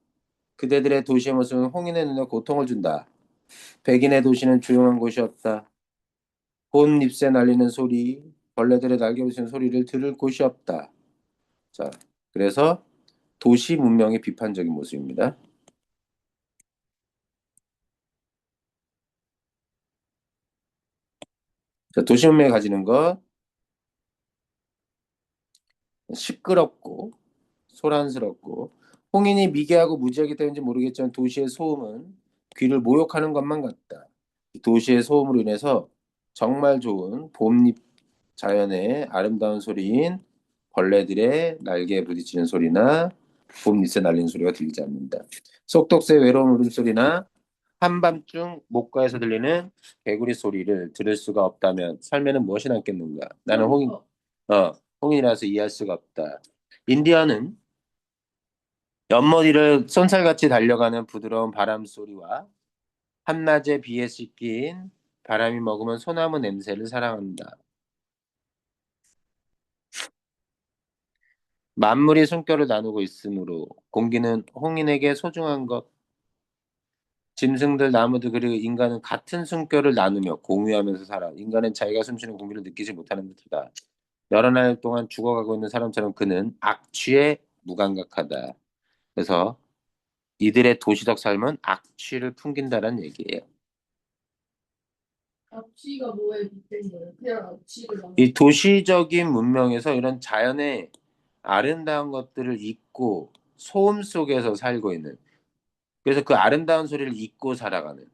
그대들의 도시의 모습은 홍인의 눈에 고통을 준다. 백인의 도시는 조용한 곳이 없다. 본 잎새 날리는 소리, 벌레들의 날개 부수는 소리를 들을 곳이 없다. 자, 그래서 도시 문명의 비판적인 모습입니다. 자, 도시 문명이 가지는 것, 시끄럽고 소란스럽고 홍인이 미개하고 무지하기 때문인지 모르겠지만 도시의 소음은 귀를 모욕하는 것만 같다. 도시의 소음으로 인해서 정말 좋은 봄잎 자연의 아름다운 소리인 벌레들의 날개에 부딪히는 소리나 봄잎에 날리는 소리가 들리지 않는다. 속독새의 외로운 울음소리나 한밤중 목가에서 들리는 개구리 소리를 들을 수가 없다면 삶에는 무엇이 남겠는가? 나는 홍인이라서 이해할 수가 없다. 인디언은 연못위를 쏜살같이 달려가는 부드러운 바람 소리와 한낮에 비에 씻긴 바람이 머금은 소나무 냄새를 사랑한다. 만물이 숨결을 나누고 있으므로 공기는 홍인에게 소중한 것. 짐승들, 나무들 그리고 인간은 같은 숨결을 나누며 공유하면서 살아. 인간은 자기가 숨쉬는 공기를 느끼지 못하는 듯하다. 여러 날 동안 죽어가고 있는 사람처럼 그는 악취에 무감각하다. 그래서 이들의 도시적 삶은 악취를 풍긴다는 얘기예요. 앞치가 뭐에 빗댄 거예요? 그냥 앞치를 이 나눠. 도시적인 문명에서 이런 자연의 아름다운 것들을 잊고 소음 속에서 살고 있는, 그래서 그 아름다운 소리를 잊고 살아가는.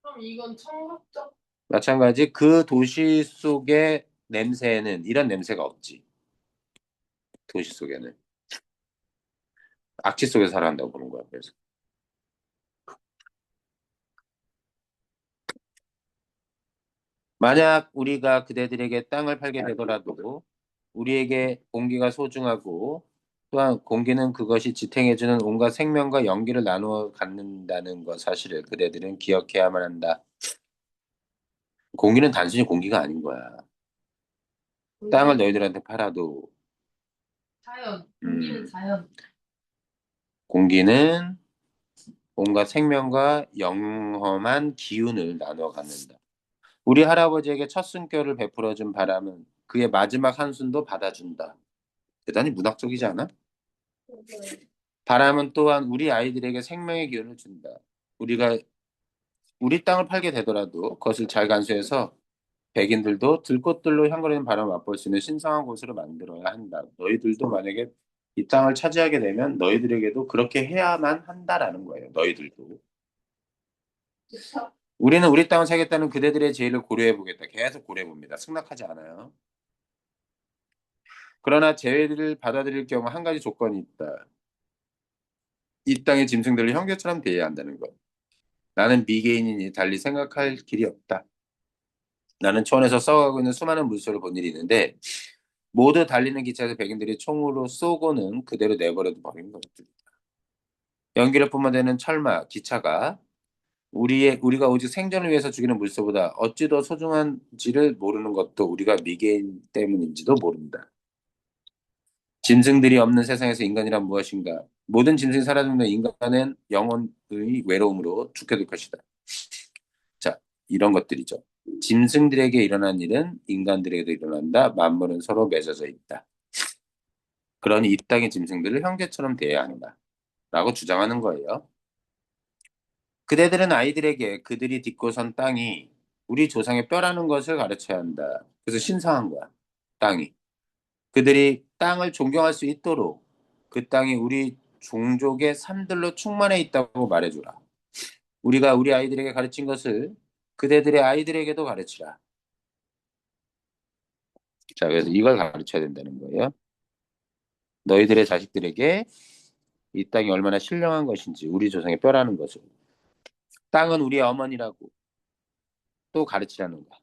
그럼 이건 청각적. 마찬가지 그 도시 속의 냄새에는 이런 냄새가 없지. 도시 속에는 악취 속에서 살아간다고 보는 거야. 그래서 만약 우리가 그대들에게 땅을 팔게 되더라도 우리에게 공기가 소중하고 또한 공기는 그것이 지탱해주는 온갖 생명과 연기를 나누어 갖는다는 것 사실을 그대들은 기억해야만 한다. 공기는 단순히 공기가 아닌 거야. 땅을 너희들한테 팔아도 자연. 공기는 음, 자연. 공기는 온갖 생명과 영험한 기운을 나누어 갖는다. 우리 할아버지에게 첫 숨결을 베풀어준 바람은 그의 마지막 한숨도 받아준다. 대단히 문학적이지 않아? 바람은 또한 우리 아이들에게 생명의 기운을 준다. 우리가 우리 땅을 팔게 되더라도 그것을 잘 간수해서 백인들도 들꽃들로 향거리는 바람을 맛볼 수 있는 신성한 곳으로 만들어야 한다. 너희들도 만약에 이 땅을 차지하게 되면 너희들에게도 그렇게 해야만 한다라는 거예요. 너희들도. 우리는 우리 땅을 사겠다는 그대들의 제의를 고려해 보겠다. 계속 고려해 봅니다. 승낙하지 않아요. 그러나 제외를 받아들일 경우 한 가지 조건이 있다. 이 땅의 짐승들을 형제처럼 대해야 한다는 것. 나는 미개인이니 달리 생각할 길이 없다. 나는 초원에서 썩어가고 있는 수많은 물소를 본 일이 있는데 모두 달리는 기차에서 백인들이 총으로 쏘고는 그대로 내버려도 버린 것들. 연기를 뿜어대는 철마, 기차가 우리가 오직 생존을 위해서 죽이는 물소보다 어찌 더 소중한지를 모르는 것도 우리가 미개인 때문인지도 모른다. 짐승들이 없는 세상에서 인간이란 무엇인가? 모든 짐승이 사라지면 인간은 영혼의 외로움으로 죽게 될 것이다. 자, 이런 것들이죠. 짐승들에게 일어난 일은 인간들에게도 일어난다. 만물은 서로 맺어져 있다. 그러니 이 땅의 짐승들을 형제처럼 대해야 한다. 라고 주장하는 거예요. 그대들은 아이들에게 그들이 딛고 선 땅이 우리 조상의 뼈라는 것을 가르쳐야 한다. 그래서 신성한 거야. 땅이. 그들이 땅을 존경할 수 있도록 그 땅이 우리 종족의 삶들로 충만해 있다고 말해주라. 우리가 우리 아이들에게 가르친 것을 그대들의 아이들에게도 가르치라. 자, 그래서 이걸 가르쳐야 된다는 거예요. 너희들의 자식들에게 이 땅이 얼마나 신령한 것인지 우리 조상의 뼈라는 것을. 땅은 우리의 어머니라고 또 가르치라는 거야.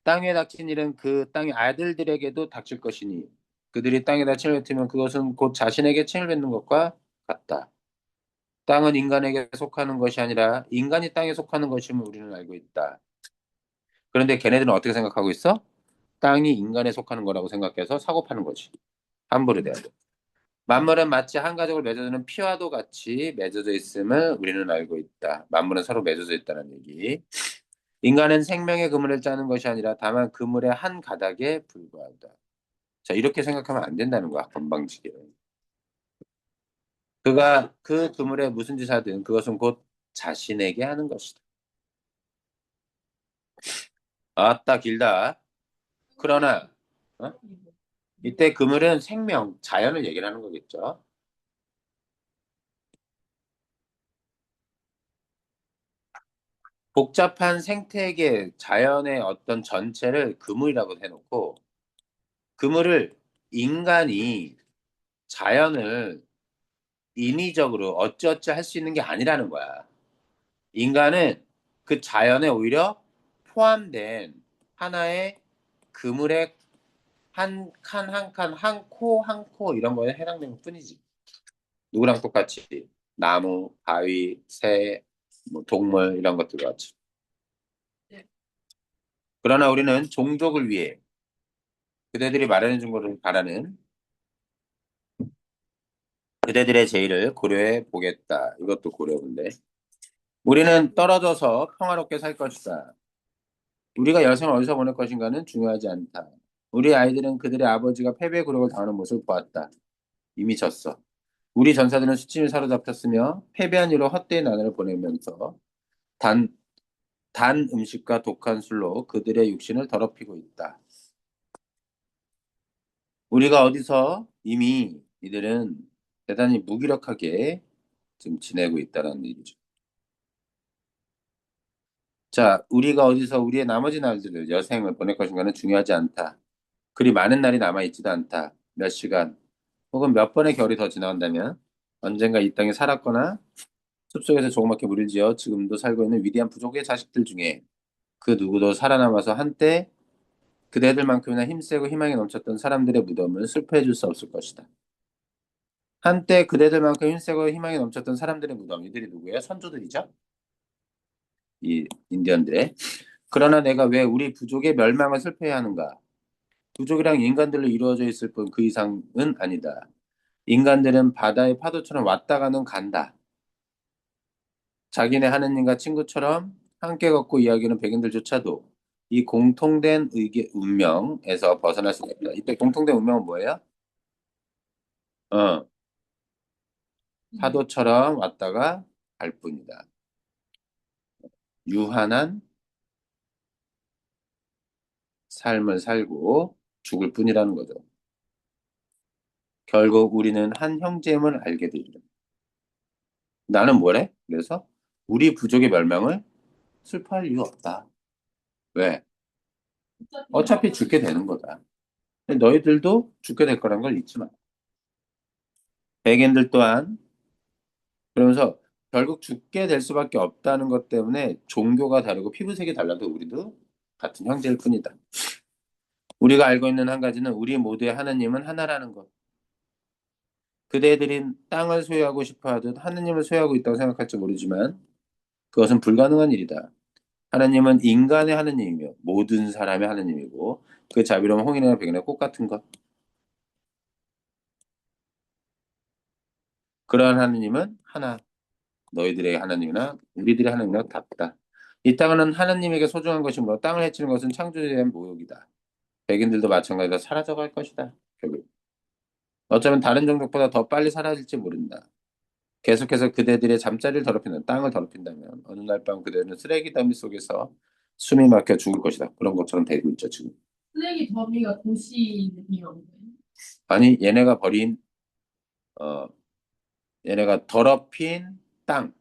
땅에 닥친 일은 그 땅의 아들들에게도 닥칠 것이니 그들이 땅에다 침을 뱉으면 그것은 곧 자신에게 침을 뱉는 것과 같다. 땅은 인간에게 속하는 것이 아니라 인간이 땅에 속하는 것임을 우리는 알고 있다. 그런데 걔네들은 어떻게 생각하고 있어? 땅이 인간에 속하는 거라고 생각해서 사고 파는 거지. 함부로 돼야 돼. 만물은 마치 한 가족을 맺어주는 피와도 같이 맺어져 있음을 우리는 알고 있다. 만물은 서로 맺어져 있다는 얘기. 인간은 생명의 그물을 짜는 것이 아니라 다만 그물의 한 가닥에 불과하다. 자, 이렇게 생각하면 안 된다는 거야, 건방지게. 그가 그 그물에 무슨 짓을 하든 그것은 곧 자신에게 하는 것이다. 아따, 길다. 그러나, 어? 이때 그물은 생명, 자연을 얘기를 하는 거겠죠. 복잡한 생태계, 자연의 어떤 전체를 그물이라고 해놓고, 그물을 인간이 자연을 인위적으로 어찌어찌 할 수 있는 게 아니라는 거야. 인간은 그 자연에 오히려 포함된 하나의 그물의 한 칸 한 칸, 한 코 한 코 이런 거에 해당되는 뿐이지. 누구랑 똑같이 나무, 바위, 새, 뭐 동물 이런 것들 같이. 네. 그러나 우리는 종족을 위해 그대들이 마련해 준 것을 바라는 그대들의 제의를 고려해 보겠다. 이것도 고려인데. 우리는 떨어져서 평화롭게 살 것이다. 우리가 여생을 어디서 보낼 것인가는 중요하지 않다. 우리 아이들은 그들의 아버지가 패배의 굴욕을 당하는 모습을 보았다. 이미 졌어. 우리 전사들은 수침이 사로잡혔으며 패배한 이로 헛되이 나날을 보내면서 단, 단 음식과 독한 술로 그들의 육신을 더럽히고 있다. 우리가 어디서 이미 이들은 대단히 무기력하게 지금 지내고 있다는 얘기죠. 자, 우리가 어디서 우리의 나머지 날들을 여생을 보낼 것인가는 중요하지 않다. 그리 많은 날이 남아있지도 않다. 몇 시간 혹은 몇 번의 겨울이 더 지나간다면 언젠가 이 땅에 살았거나 숲속에서 조그맣게 무리를 지어 지금도 살고 있는 위대한 부족의 자식들 중에 그 누구도 살아남아서 한때 그대들만큼이나 힘세고 희망이 넘쳤던 사람들의 무덤을 슬퍼해 줄 수 없을 것이다. 한때 그대들만큼 힘세고 희망이 넘쳤던 사람들의 무덤, 이들이 누구예요? 선조들이죠? 이 인디언들의. 그러나 내가 왜 우리 부족의 멸망을 슬퍼해야 하는가? 부족이랑 인간들로 이루어져 있을 뿐 그 이상은 아니다. 인간들은 바다의 파도처럼 왔다 가는 간다. 자기네 하느님과 친구처럼 함께 걷고 이야기하는 백인들조차도 이 공통된 운명에서 벗어날 수가 없다. 이때 공통된 운명은 뭐예요? 어, 파도처럼 왔다가 갈 뿐이다. 유한한 삶을 살고 죽을 뿐이라는 거죠. 결국 우리는 한 형제임을 알게 되리라. 나는 뭐래? 그래서 우리 부족의 멸망을 슬퍼할 이유 없다. 왜? 어차피 죽게 되는 거다. 근데 너희들도 죽게 될 거란 걸 잊지 마. 백인들 또한 그러면서 결국 죽게 될 수밖에 없다는 것 때문에 종교가 다르고 피부색이 달라도 우리도 같은 형제일 뿐이다. 우리가 알고 있는 한 가지는 우리 모두의 하나님은 하나라는 것. 그대들이 땅을 소유하고 싶어 하듯 하나님을 소유하고 있다고 생각할지 모르지만 그것은 불가능한 일이다. 하나님은 인간의 하나님이며 모든 사람의 하나님이고 그 자비로운 홍인이나 백인의 꽃 같은 것. 그러한 하나님은 하나. 너희들의 하나님이나 우리들의 하나님이나 같다. 이 땅은 하나님에게 소중한 것이므로 땅을 해치는 것은 창조에 대한 모욕이다. 백인들도 마찬가지로 사라져갈 것이다. 결국. 어쩌면 다른 종족보다 더 빨리 사라질지 모른다. 계속해서 그대들의 잠자리를 더럽히는 땅을 더럽힌다면 어느 날 밤 그대는 쓰레기 더미 속에서 숨이 막혀 죽을 것이다. 그런 것처럼 되고 있죠, 지금. 쓰레기 더미가 도시 느낌이었는데. 아니, 얘네가 버린, 어, 얘네가 더럽힌 땅,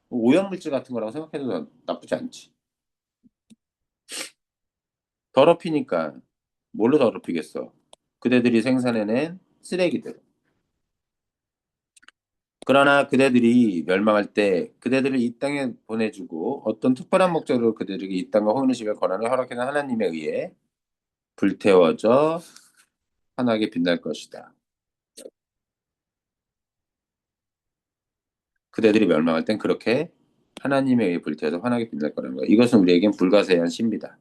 오염물질 같은 거라고 생각해도 나쁘지 않지. 더럽히니까 뭘로 더럽히겠어? 그대들이 생산해낸 쓰레기들. 그러나 그대들이 멸망할 때 그대들을 이 땅에 보내주고 어떤 특별한 목적으로 그대들에게 이 땅과 호인의 집에 권한을 허락하는 하나님에 의해 불태워져 환하게 빛날 것이다. 그대들이 멸망할 땐 그렇게 하나님에 의해 불태워서 환하게 빛날 거라는 거야. 이것은 우리에겐 불가사의한 신비다.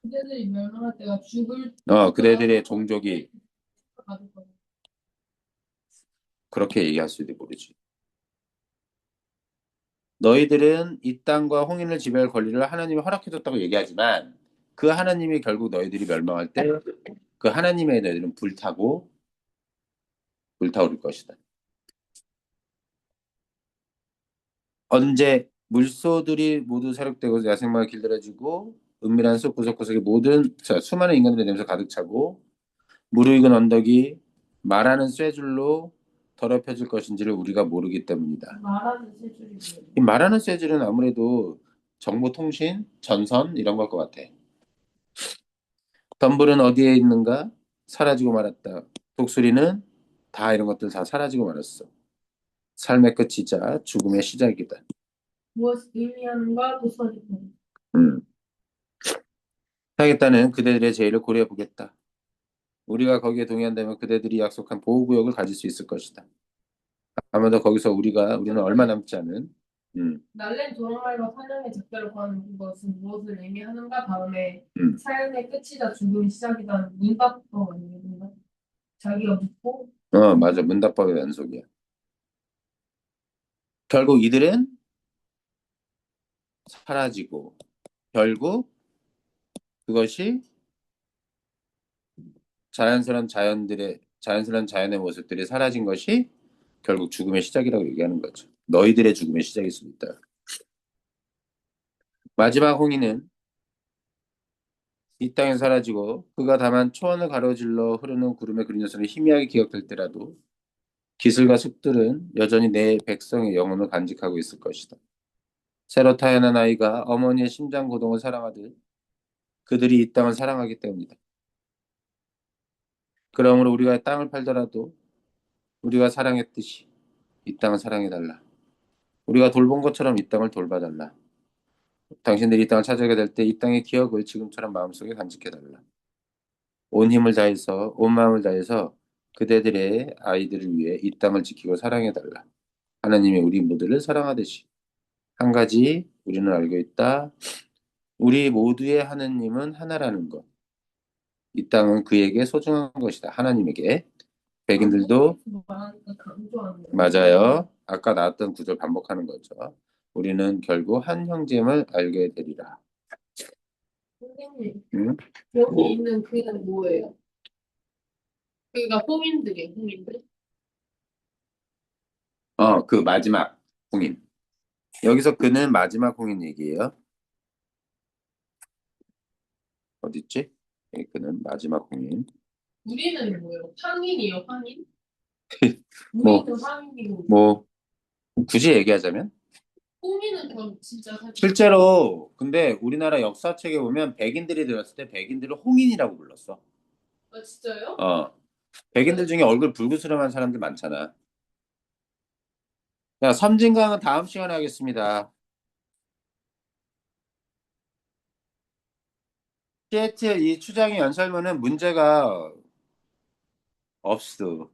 그들이 멸망할 때가 죽을 그대들의 종족이 가질 거야. 그렇게 얘기할 수도 모르지. 너희들은 이 땅과 홍인을 지배할 권리를 하나님이 허락해줬다고 얘기하지만 그 하나님이 결국 너희들이 멸망할 때 그 하나님의 너희들은 불타오를 것이다. 언제 물소들이 모두 사륙되고 야생마가 길들여지고 은밀한 숲 구석구석에 모든 수많은 인간들의 냄새 가득 차고 무르익은 언덕이 말하는 쇠줄로 더럽혀질 것인지를 우리가 모르기 때문이다. 말하는 실줄이 뭐예요? 이 말하는 쇠줄은 아무래도 정보통신, 전선 이런 걸 것 같아. 덤불은 어디에 있는가? 사라지고 말았다. 독수리는 다 이런 것들 다 사라지고 말았어. 삶의 끝이자 죽음의 시작이다. 무엇을 의미하는가 도서리고 음. 하겠다는 그대들의 제의를 고려해 보겠다. 우리가 거기에 동의한다면 그대들이 약속한 보호구역을 가질 수 있을 것이다. 아마도 거기서 우리는 얼마 남지 않은 날랜 도랑말과 사냥의 작별을 구하는 것은 무엇을 의미하는가 다음에 음, 삶의 끝이자 죽음의 시작이라는 문답법 아니겠는가? 자기가 묻고 맞아. 문답법의 연속이야. 결국 이들은 사라지고 결국 그것이 자연스러운 자연의 모습들이 사라진 것이 결국 죽음의 시작이라고 얘기하는 거죠. 너희들의 죽음의 시작일 수 있다. 마지막 홍의는 이 땅에 사라지고 그가 다만 초원을 가로질러 흐르는 구름의 그림자처럼 희미하게 기억될 때라도 기슬과 숲들은 여전히 내 백성의 영혼을 간직하고 있을 것이다. 새로 태어난 아이가 어머니의 심장 고동을 사랑하듯 그들이 이 땅을 사랑하기 때문이다. 그러므로 우리가 땅을 팔더라도 우리가 사랑했듯이 이 땅을 사랑해달라. 우리가 돌본 것처럼 이 땅을 돌봐달라. 당신들이 이 땅을 찾아가게 될 때 이 땅의 기억을 지금처럼 마음속에 간직해달라. 온 힘을 다해서, 온 마음을 다해서 그대들의 아이들을 위해 이 땅을 지키고 사랑해달라. 하나님이 우리 모두를 사랑하듯이. 한 가지 우리는 알고 있다. 우리 모두의 하나님은 하나라는 것. 이 땅은 그에게 소중한 것이다. 하나님에게. 백인들도 말하니까 강조하는 거예요. 맞아요. 아까 나왔던 구절 반복하는 거죠. 우리는 결국 한 형제임을 알게 되리라. 선생님, 응? 여기 있는 그는 뭐예요? 그가 홍인들이에요, 홍인들. 그 마지막 홍인. 여기서 그는 마지막 홍인 얘기예요. 어딨지? 그는 마지막 홍인. 우리는 뭐예요? 황인이요, 황인? 뭐, 우리는 황인이고 뭐, 굳이 얘기하자면? 호미는 전 진짜 사실. 실제로 근데 우리나라 역사책에 보면 백인들이 들었을 때 백인들을 홍인이라고 불렀어. 아, 진짜요? 어. 백인들 중에 얼굴 붉으스름한 사람들 많잖아. 자, 섬진강은 다음 시간에 하겠습니다. 시애틀 이 추장의 연설문은 문제가 없어.